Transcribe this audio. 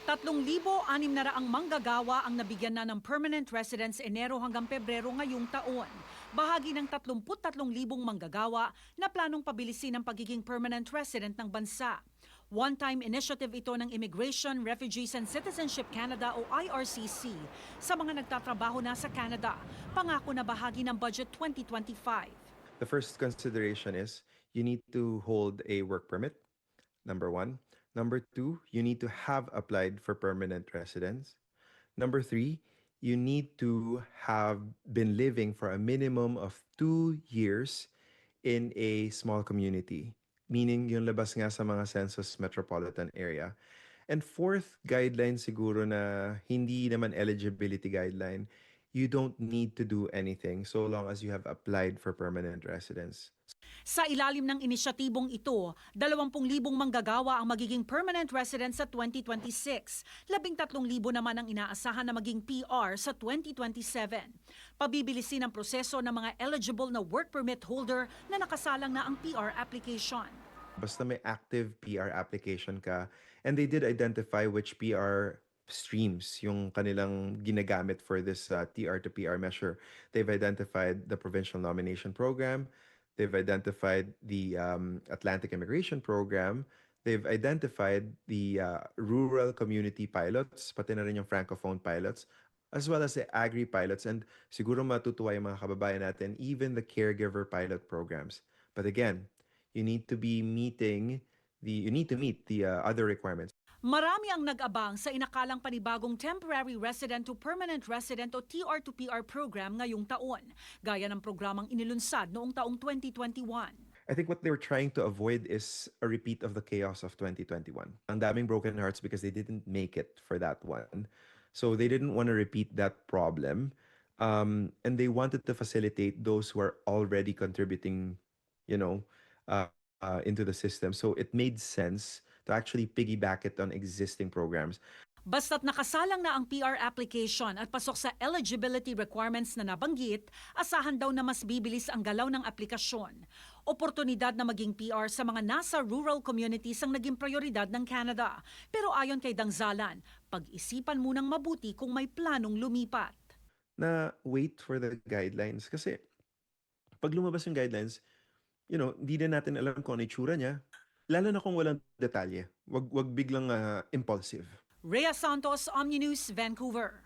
3,600 manggagawa ang nabigyan na ng permanent residence Enero hanggang Pebrero ngayong taon. Bahagi ng 33,000 manggagawa na planong pabilisin ang pagiging permanent resident ng bansa. One-time initiative ito ng Immigration, Refugees and Citizenship Canada o IRCC sa mga nagtatrabaho na sa Canada. Pangako na bahagi ng Budget 2025. The first consideration is you need to hold a work permit, number one. Number two, you need to have applied for permanent residence. Number three, you need to have been living for a minimum of 2 years in a small community, meaning yung labas nga sa mga census metropolitan area. And fourth guideline siguro na hindi naman eligibility guideline, you don't need to do anything so long as you have applied for permanent residence. Sa ilalim ng inisyatibong ito, 20,000 manggagawa ang magiging permanent resident sa 2026. 13,000 naman ang inaasahan na maging PR sa 2027. Pabibilisin ang proseso ng mga eligible na work permit holder na nakasalang na ang PR application. Basta may active PR application ka, and they did identify which PR streams yung kanilang ginagamit for this TR to PR measure. They've identified the Provincial Nomination Program. They've identified the Atlantic Immigration Program. They've identified the rural community pilots, pati na rin yung francophone pilots, as well as the agri pilots, and siguro matutuwa yung mga kababayan natin, even the caregiver pilot programs. But again, you need to meet the other requirements. Marami ang nag-abang sa inakalang panibagong Temporary Resident to Permanent Resident o TR to PR program ngayong taon, gaya ng programang inilunsad noong taong 2021. I think what they were trying to avoid is a repeat of the chaos of 2021. Ang daming broken hearts because they didn't make it for that one. So they didn't want to repeat that problem. And they wanted to facilitate those who are already contributing, into the system. So it made sense to actually piggyback it on existing programs. Basta't nakasalang na ang PR application at pasok sa eligibility requirements na nabanggit, asahan daw na mas bibilis ang galaw ng aplikasyon. Oportunidad na maging PR sa mga nasa rural communities ang naging prioridad ng Canada. Pero ayon kay Dangzalan, pag-isipan munang mabuti kung may planong lumipat. Na wait for the guidelines. Kasi pag lumabas yung guidelines, hindi na natin alam kung ano itsura niya. Lalo na kung walang detalye. Wag biglang impulsive. Rhea Santos, OmniNews, Vancouver.